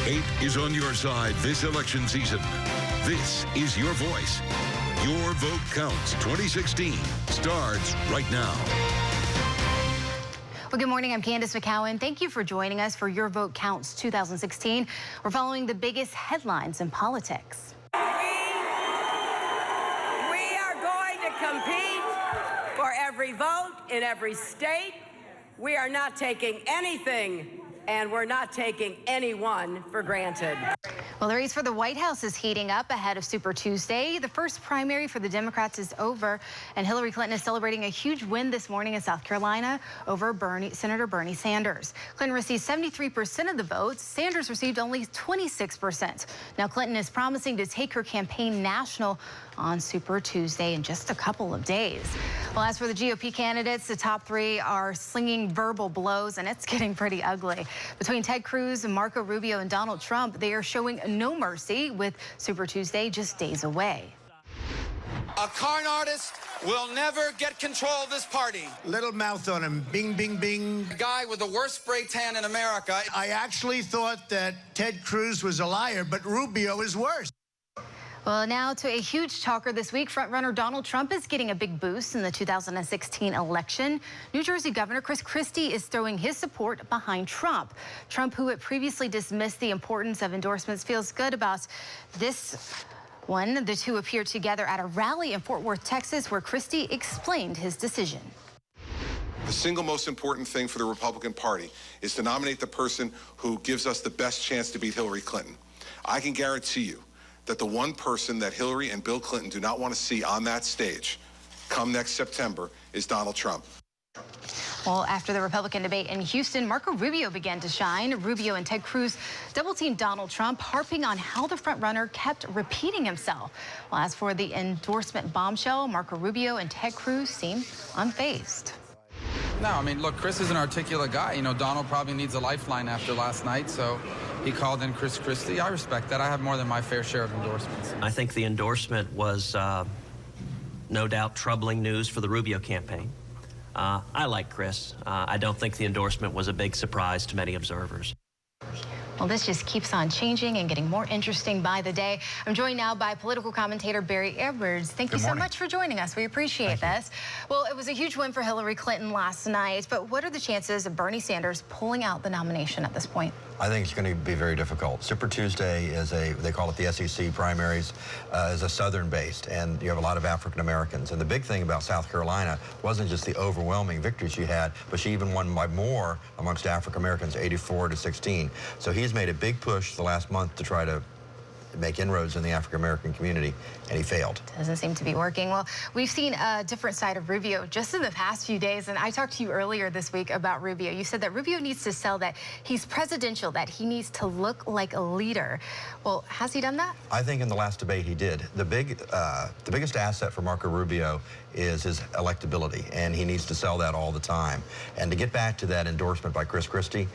Hate is on your side this election season. This is your voice. Your Vote Counts 2016 starts right now. Well, good morning. I'm Candace McCowan. Thank you for joining us for Your Vote Counts 2016. We're following the biggest headlines in politics. We are going to compete for every vote in every state. We are not taking anything, and we're not taking anyone for granted. Well, the race for the White House is heating up ahead of Super Tuesday. The first primary for the Democrats is over, and Hillary Clinton is celebrating a huge win this morning in South Carolina over Senator Bernie Sanders. Clinton received 73% of the votes. Sanders received only 26%. Now, Clinton is promising to take her campaign national on Super Tuesday in just a couple of days. Well, as for the GOP candidates, the top three are slinging verbal blows, and it's getting pretty ugly. Between Ted Cruz, Marco Rubio, and Donald Trump, they are showing no mercy with Super Tuesday just days away. A con artist will never get control of this party. Little mouth on him. Bing, bing, bing. The guy with the worst spray tan in America. I actually thought that Ted Cruz was a liar, but Rubio is worse. Well, now to a huge talker this week. Frontrunner Donald Trump is getting a big boost in the 2016 election. New Jersey Governor Chris Christie is throwing his support behind Trump. Trump, who had previously dismissed the importance of endorsements, feels good about this one. The two appeared together at a rally in Fort Worth, Texas, where Christie explained his decision. The single most important thing for the Republican Party is to nominate the person who gives us the best chance to beat Hillary Clinton. I can guarantee you that the one person that Hillary and Bill Clinton do not want to see on that stage come next September is Donald Trump. Well, after the Republican debate in Houston, Marco Rubio began to shine. Rubio and Ted Cruz double-teamed Donald Trump, harping on how the frontrunner kept repeating himself. Well, as for the endorsement bombshell, Marco Rubio and Ted Cruz seem unfazed. No, I mean, look, Chris is an articulate guy. You know, Donald probably needs a lifeline after last night, so he called in Chris Christie. I respect that. I have more than my fair share of endorsements. I think the endorsement was no doubt troubling news for the Rubio campaign. I like Chris. I don't think the endorsement was a big surprise to many observers. Well, this just keeps on changing and getting more interesting by the day. I'm joined now by political commentator Barry Edwards. Thank you so much for joining us. We appreciate this. Well, it was a huge win for Hillary Clinton last night, but what are the chances of Bernie Sanders pulling out the nomination at this point? I think it's going to be very difficult. Super Tuesday is they call it the SEC primaries, is a Southern-based, and you have a lot of African Americans. And the big thing about South Carolina wasn't just the overwhelming victory she had, but she even won by more amongst African Americans, 84-16. So he's made a big push the last month to try to make inroads in the African American community, and he failed. Doesn't seem to be working. Well, we've seen a different side of Rubio just in the past few days, and I talked to you earlier this week about Rubio. You said that Rubio needs to sell that he's presidential, that he needs to look like a leader. Well, has he done that? I think in the last debate he did. The biggest asset for Marco Rubio is his electability, and he needs to sell that all the time. And to get back to that endorsement by Chris Christie,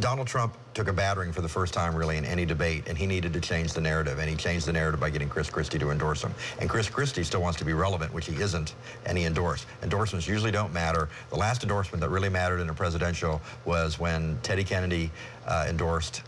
Donald Trump took a battering for the first time really in any debate, and he needed to change the narrative, and he changed the narrative by getting Chris Christie to endorse him. And Chris Christie still wants to be relevant, which he isn't, and he endorsed. Endorsements usually don't matter. The last endorsement that really mattered in a presidential was when Teddy Kennedy endorsed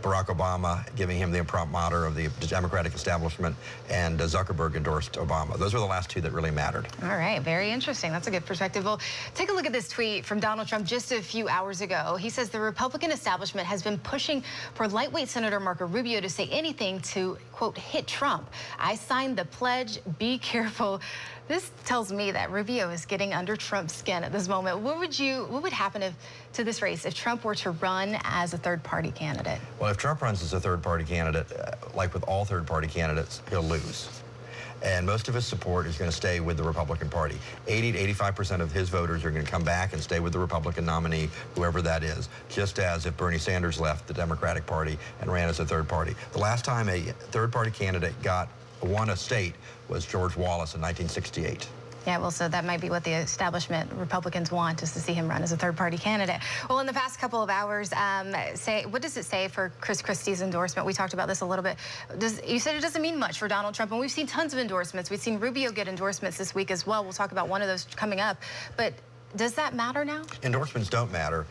Barack Obama, giving him the imprimatur of the Democratic establishment, and Zuckerberg endorsed Obama. Those were the last two that really mattered. All right, very interesting. That's a good perspective. Well, take a look at this tweet from Donald Trump just a few hours ago. He says the Republican establishment has been pushing for lightweight Senator Marco Rubio to say anything to, quote, hit Trump. I signed the pledge, be careful. This tells me that Rubio is getting under Trump's skin at this moment. What would happen to this race if Trump were to run as a third-party candidate? Well, if Trump runs as a third-party candidate, like with all third-party candidates, he'll lose. And most of his support is going to stay with the Republican Party. 80 to 85% of his voters are going to come back and stay with the Republican nominee, whoever that is, just as if Bernie Sanders left the Democratic Party and ran as a third party. The last time a third-party candidate won a state was George Wallace in 1968. Yeah, well, so that might be what the establishment Republicans want, is to see him run as a third-party candidate. Well, in the past couple of hours, what does it say for Chris Christie's endorsement? We talked about this a little bit. You said it doesn't mean much for Donald Trump, and we've seen tons of endorsements. We've seen Rubio get endorsements this week as well. We'll talk about one of those coming up. But does that matter now? Endorsements don't matter,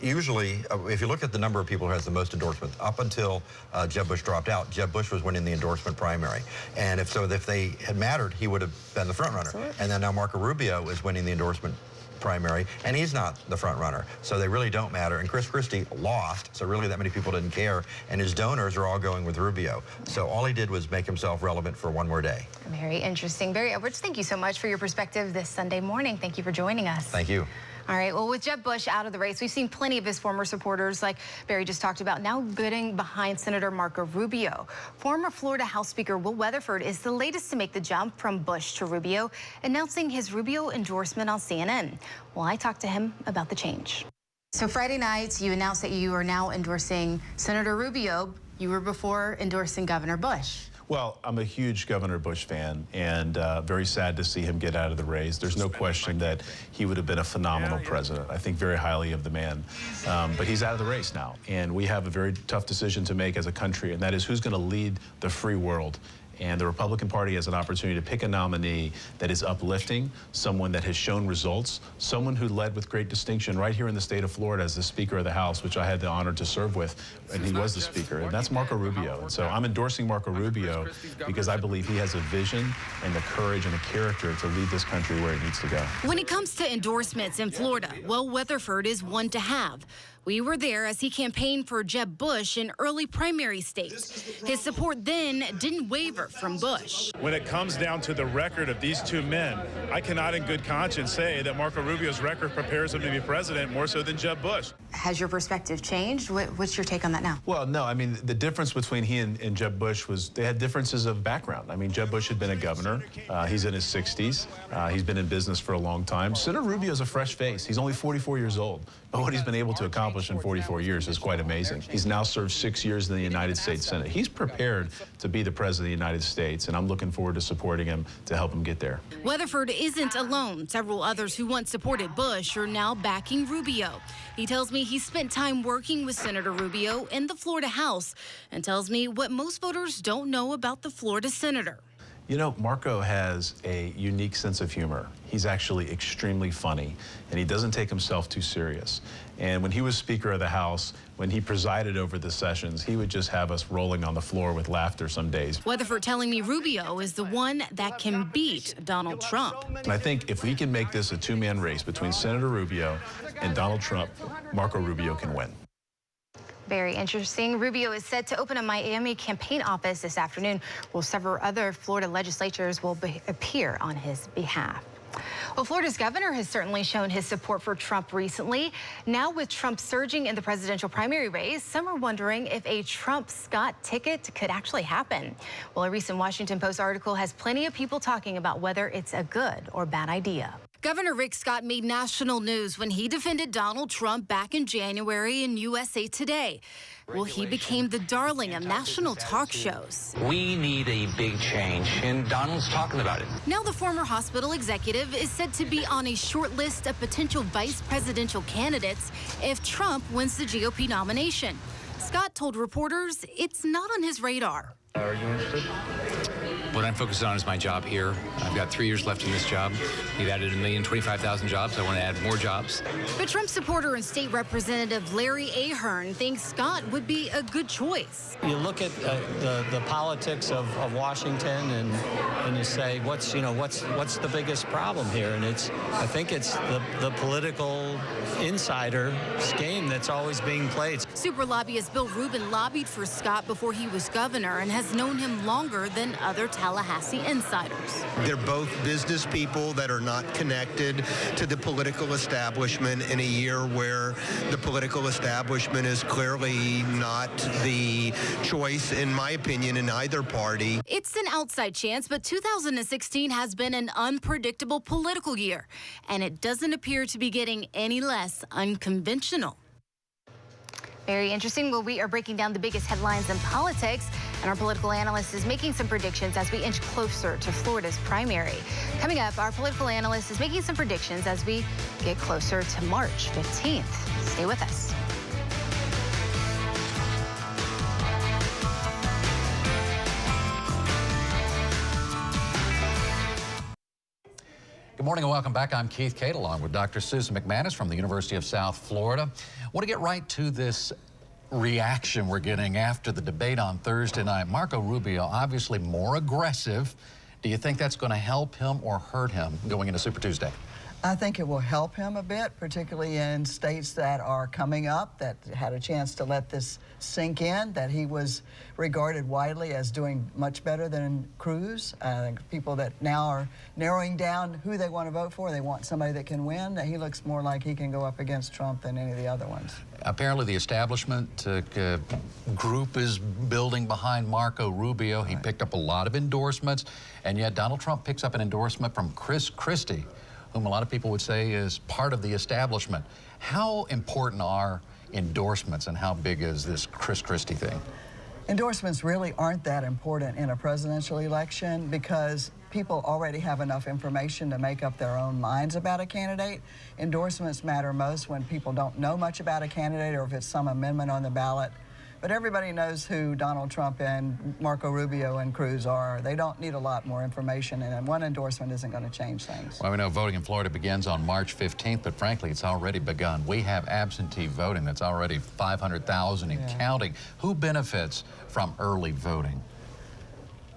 Usually, if you look at the number of people who has the most endorsements, up until Jeb Bush dropped out, Jeb Bush was winning the endorsement primary. And if they had mattered, he would have been the front runner. Absolutely. And then now Marco Rubio is winning the endorsement primary, and he's not the front runner. So they really don't matter. And Chris Christie lost, so really that many people didn't care. And his donors are all going with Rubio. So all he did was make himself relevant for one more day. Very interesting. Barry Edwards, thank you so much for your perspective this Sunday morning. Thank you for joining us. Thank you. All right, well, with Jeb Bush out of the race, we've seen plenty of his former supporters, like Barry just talked about, now getting behind Senator Marco Rubio. Former Florida House Speaker Will Weatherford is the latest to make the jump from Bush to Rubio, announcing his Rubio endorsement on CNN. Well, I talked to him about the change. So Friday night, you announced that you are now endorsing Senator Rubio. You were before endorsing Governor Bush. Well, I'm a huge Governor Bush fan, and very sad to see him get out of the race. There's no question that he would have been a phenomenal president. I think very highly of the man. But he's out of the race now, and we have a very tough decision to make as a country, and that is who's going to lead the free world. And the Republican Party has an opportunity to pick a nominee that is uplifting, someone that has shown results, someone who led with great distinction right here in the state of Florida as the Speaker of the House, which I had the honor to serve with, and he was the Speaker, and that's Marco Rubio. And so I'm endorsing Marco Rubio because I believe he has a vision and the courage and the character to lead this country where it needs to go. When it comes to endorsements in Florida, Will Weatherford is one to have. We were there as he campaigned for Jeb Bush in early primary states. His support then didn't waver from Bush. When it comes down to the record of these two men, I cannot in good conscience say that Marco Rubio's record prepares him to be president more so than Jeb Bush. Has your perspective changed? What's your take on that now? Well, no, I mean, the difference between he and Jeb Bush was they had differences of background. I mean, Jeb Bush had been a governor. He's in his 60s. He's been in business for a long time. Senator Rubio's a fresh face. He's only 44 years old. But what he's been able to accomplish in 44 years is quite amazing. He's now served 6 years in the United States Senate. He's prepared to be the President of the United States, and I'm looking forward to supporting him to help him get there. Weatherford isn't alone. Several others who once supported Bush are now backing Rubio. He tells me he spent time working with Senator Rubio in the Florida House and tells me what most voters don't know about the Florida senator. You know, Marco has a unique sense of humor. He's actually extremely funny, and he doesn't take himself too serious. And when he was Speaker of the House, when he presided over the sessions, he would just have us rolling on the floor with laughter some days. Weatherford telling me Rubio is the one that can beat Donald Trump. And I think if we can make this a two-man race between Senator Rubio and Donald Trump, Marco Rubio can win. Very interesting. Rubio is set to open a Miami campaign office this afternoon, while several other Florida legislators will appear on his behalf. Well, Florida's governor has certainly shown his support for Trump recently. Now, with Trump surging in the presidential primary race, some are wondering if a Trump-Scott ticket could actually happen. Well, a recent Washington Post article has plenty of people talking about whether it's a good or bad idea. Governor Rick Scott made national news when he defended Donald Trump back in January in USA Today. Well, he became the darling of national talk shows. We need a big change, and Donald's talking about it. Now the former hospital executive is said to be on a short list of potential vice presidential candidates if Trump wins the GOP nomination. Scott told reporters it's not on his radar. Are you interested? What I'm focused on is my job here. I've got 3 years left in this job. We've added 1,025,000 jobs. I want to add more jobs. But Trump supporter and state representative Larry Ahern thinks Scott would be a good choice. You look at the politics of Washington and you say, what's the biggest problem here? And I think it's the political insider game that's always being played. Super lobbyist Bill Rubin lobbied for Scott before he was governor and has known him longer than other Tallahassee insiders. They're both business people that are not connected to the political establishment in a year where the political establishment is clearly not the choice, in my opinion, in either party. It's an outside chance, but 2016 has been an unpredictable political year, and it doesn't appear to be getting any less unconventional. Very interesting. Well, we are breaking down the biggest headlines in politics, and our political analyst is making some predictions as we inch closer to Florida's primary. Coming up, our political analyst is making some predictions as we get closer to March 15th. Stay with us. Good Good morning and welcome back. I'm Keith Cate along with Dr. Susan McManus from the University of South Florida. I want to get right to this reaction we're getting after the debate on Thursday night. Marco Rubio, obviously more aggressive. Do you think that's going to help him or hurt him going into Super Tuesday? I think it will help him a bit, particularly in states that are coming up, that had a chance to let this sink in, that he was regarded widely as doing much better than Cruz. I think people that now are narrowing down who they want to vote for, they want somebody that can win. He looks more like he can go up against Trump than any of the other ones. Apparently the establishment group is building behind Marco Rubio. He picked up a lot of endorsements, and yet Donald Trump picks up an endorsement from Chris Christie, whom a lot of people would say is part of the establishment. How important are endorsements and how big is this Chris Christie thing? Endorsements really aren't that important in a presidential election because people already have enough information to make up their own minds about a candidate. Endorsements matter most when people don't know much about a candidate or if it's some amendment on the ballot. But everybody knows who Donald Trump and Marco Rubio and Cruz are. They don't need a lot more information, and one endorsement isn't going to change things. Well, we know voting in Florida begins on March 15th, but frankly, it's already begun. We have absentee voting that's already 500,000 and counting. Who benefits from early voting?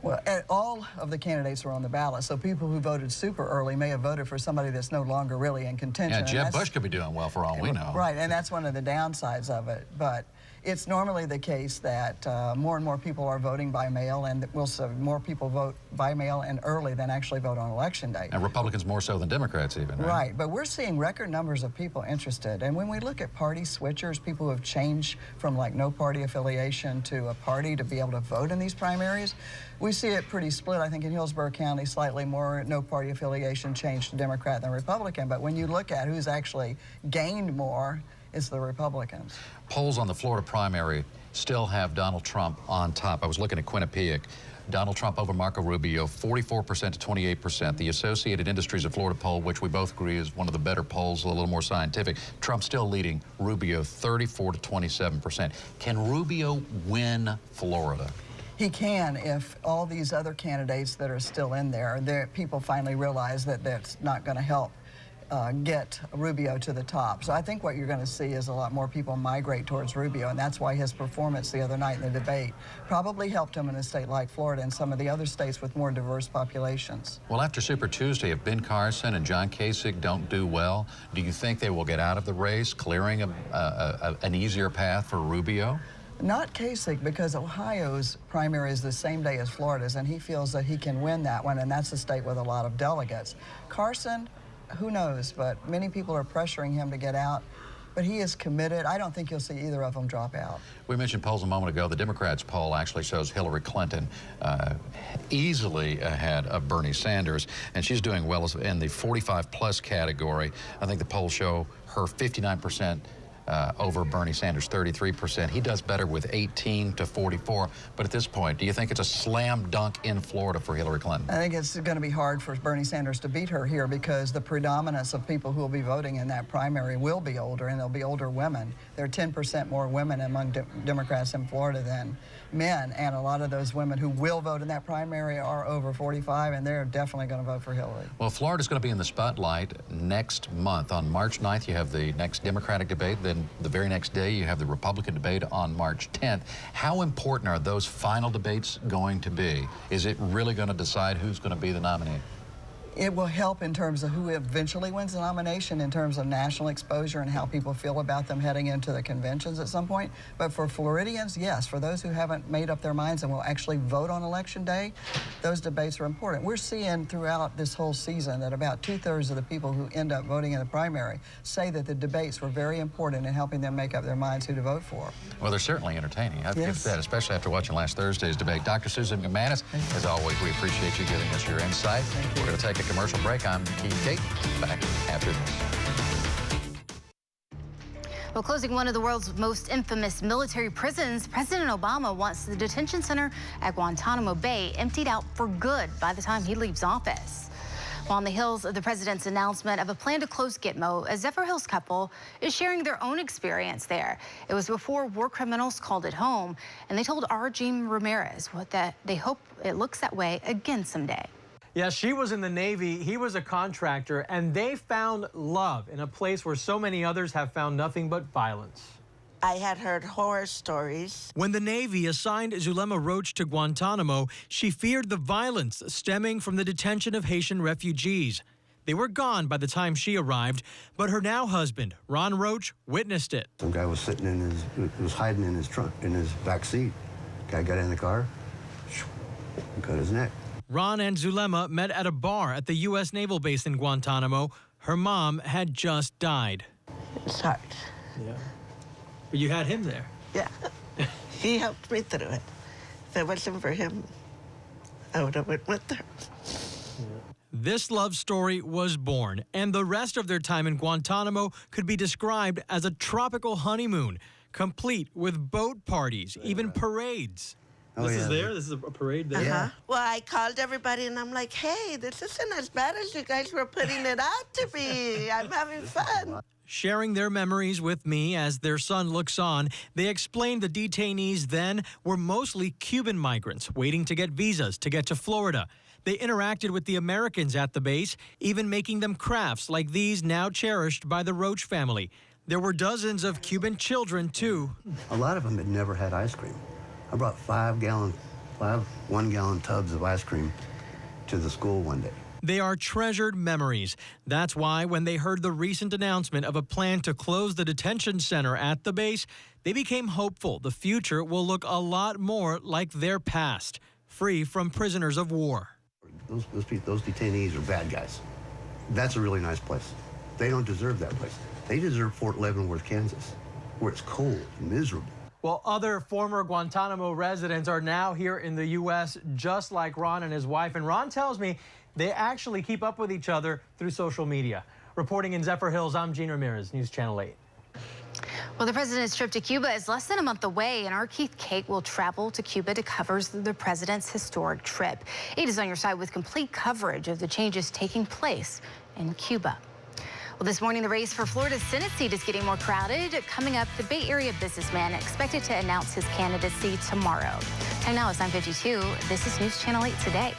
Well, all of the candidates are on the ballot, so people who voted super early may have voted for somebody that's no longer really in contention. Yeah, Jeb Bush could be doing well for all we know. Right, and that's one of the downsides of it. But it's normally the case that more and more people are voting by mail, and we'll see more people vote by mail and early than actually vote on Election Day. And Republicans more so than Democrats even, right? Right, but we're seeing record numbers of people interested. And when we look at party switchers, people who have changed from like no party affiliation to a party to be able to vote in these primaries, we see it pretty split. I think in Hillsborough County, slightly more no party affiliation changed to Democrat than Republican. But when you look at who's actually gained more, it's the Republicans. Polls on the Florida primary still have Donald Trump on top. I was looking at Quinnipiac. Donald Trump over Marco Rubio, 44% to 28%. The Associated Industries of Florida poll, which we both agree is one of the better polls, a little more scientific. Trump still leading Rubio 34 to 27%. Can Rubio win Florida? He can if all these other candidates that are still in there, people finally realize that that's not going to help get Rubio to the top. So I think what you're going to see is a lot more people migrate towards Rubio, and that's why his performance the other night in the debate probably helped him in a state like Florida and some of the other states with more diverse populations. Well, after Super Tuesday, if Ben Carson and John Kasich don't do well, do you think they will get out of the race, clearing an easier path for Rubio? Not Kasich, because Ohio's primary is the same day as Florida's, and he feels that he can win that one, and that's a state with a lot of delegates. Carson, who knows, but many people are pressuring him to get out, but he is committed. I don't think you'll see either of them drop out. We mentioned polls a moment ago. The Democrats poll actually shows Hillary Clinton easily ahead of Bernie Sanders, and she's doing well in the 45-plus category. I think the polls show her 59% over Bernie Sanders, 33%. He does better with 18 to 44. But at this point, do you think it's a slam dunk in Florida for Hillary Clinton? I think it's going to be hard for Bernie Sanders to beat her here because the predominance of people who will be voting in that primary will be older, and they'll be older women. There are 10% more women among Democrats in Florida than men, and a lot of those women who will vote in that primary are over 45, and they're definitely going to vote for Hillary. Well, Florida's going to be in the spotlight next month. On March 9th, you have the next Democratic debate. Then the very next day, you have the Republican debate on March 10th. How important are those final debates going to be? Is it really going to decide who's going to be the nominee? It will help in terms of who eventually wins the nomination, in terms of national exposure and how people feel about them heading into the conventions at some point. But for Floridians, yes, for those who haven't made up their minds and will actually vote on Election Day, those debates are important. We're seeing throughout this whole season that about 2/3 of the people who end up voting in the primary say that the debates were very important in helping them make up their minds who to vote for. Well, they're certainly entertaining. I've given that, especially after watching last Thursday's debate. Dr. Susan McManus, as always, we appreciate you giving us your insight. We're going to take a commercial break. I'm Keith Cate. Back after this. Well, closing one of the world's most infamous military prisons, President Obama wants the detention center at Guantanamo Bay emptied out for good by the time he leaves office. Well, on the heels of the president's announcement of a plan to close Gitmo, a Zephyr Hills couple is sharing their own experience there. It was before war criminals called it home, and they told Arjim Ramirez that they hope it looks that way again someday. Yeah, she was in the Navy, he was a contractor, and they found love in a place where so many others have found nothing but violence. I had heard horror stories. When the Navy assigned Zulema Roach to Guantanamo, she feared the violence stemming from the detention of Haitian refugees. They were gone by the time she arrived, but her now husband, Ron Roach, witnessed it. Some guy was sitting in was hiding in his trunk, in his back seat. Guy got in the car, and cut his neck. Ron and Zulema met at a bar at the U.S. Naval Base in Guantanamo. Her mom had just died. It's hard. Yeah. But you had him there. Yeah. He helped me through it. If it wasn't for him, I would have went with her. This love story was born, and the rest of their time in Guantanamo could be described as a tropical honeymoon, complete with boat parties, even parades. Oh, This yeah. is there? This is a parade there? Uh-huh. Well, I called everybody and I'm like, hey, this isn't as bad as you guys were putting it out to be. I'm having fun. Sharing their memories with me as their son looks on, they explained the detainees then were mostly Cuban migrants waiting to get visas to get to Florida. They interacted with the Americans at the base, even making them crafts like these now cherished by the Roach family. There were dozens of Cuban children, too. A lot of them had never had ice cream. I brought 5 one-gallon tubs of ice cream to the school one day. They are treasured memories. That's why when they heard the recent announcement of a plan to close the detention center at the base, they became hopeful the future will look a lot more like their past, free from prisoners of war. Those detainees are bad guys. That's a really nice place. They don't deserve that place. They deserve Fort Leavenworth, Kansas, where it's cold and miserable. Well, other former Guantanamo residents are now here in the U.S., just like Ron and his wife. And Ron tells me they actually keep up with each other through social media. Reporting in Zephyr Hills, I'm Gene Ramirez, News Channel 8. Well, the president's trip to Cuba is less than a month away, and our Keith Cake will travel to Cuba to cover the president's historic trip. 8 is on your side with complete coverage of the changes taking place in Cuba. Well, this morning, the race for Florida's Senate seat is getting more crowded. Coming up, the Bay Area businessman expected to announce his candidacy tomorrow. Time now is 9:52. This is News Channel 8 Today.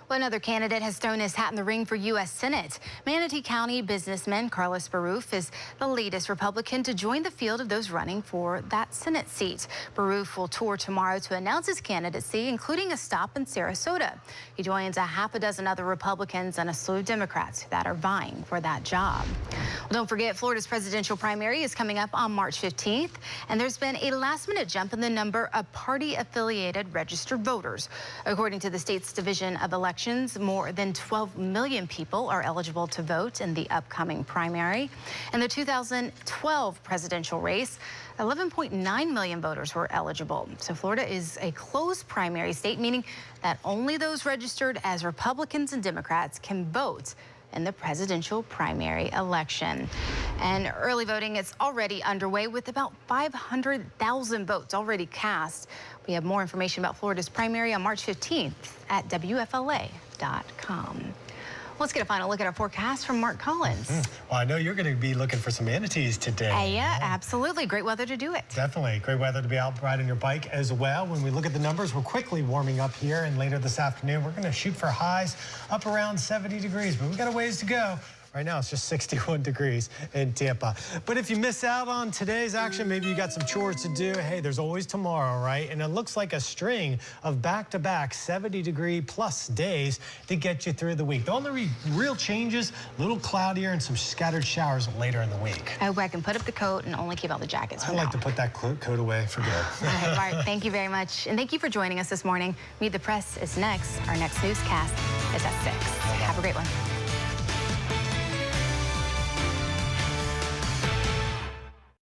Well, another candidate has thrown his hat in the ring for U.S. Senate. Manatee County businessman Carlos Baruf is the latest Republican to join the field of those running for that Senate seat. Baruf will tour tomorrow to announce his candidacy, including a stop in Sarasota. He joins a half a dozen other Republicans and a slew of Democrats that are vying for that job. Well, don't forget, Florida's presidential primary is coming up on March 15th, and there's been a last-minute jump in the number of party-affiliated registered voters. According to the state's Division of Elections, more than 12 million people are eligible to vote in the upcoming primary. In the 2012 presidential race, 11.9 million voters were eligible. So Florida is a closed primary state, meaning that only those registered as Republicans and Democrats can vote in the presidential primary election. And early voting is already underway with about 500,000 votes already cast. We have more information about Florida's primary on March 15th at WFLA.com. Let's get a final look at our forecast from Mark Collins. Well, I know you're going to be looking for some manatees today. Yeah, absolutely. Great weather to do it. Definitely. Great weather to be out riding your bike as well. When we look at the numbers, we're quickly warming up here, and later this afternoon, we're going to shoot for highs up around 70 degrees, but we've got a ways to go. Right now, it's just 61 degrees in Tampa. But if you miss out on today's action, maybe you got some chores to do. Hey, there's always tomorrow, right? And it looks like a string of back-to-back 70-degree-plus days to get you through the week. The only real changes, a little cloudier and some scattered showers later in the week. I hope I can put up the coat and only keep out the jackets for I like to put that coat away for good. All right, Mark, thank you very much. And thank you for joining us this morning. Meet the Press is next. Our next newscast is at 6. Have a great one.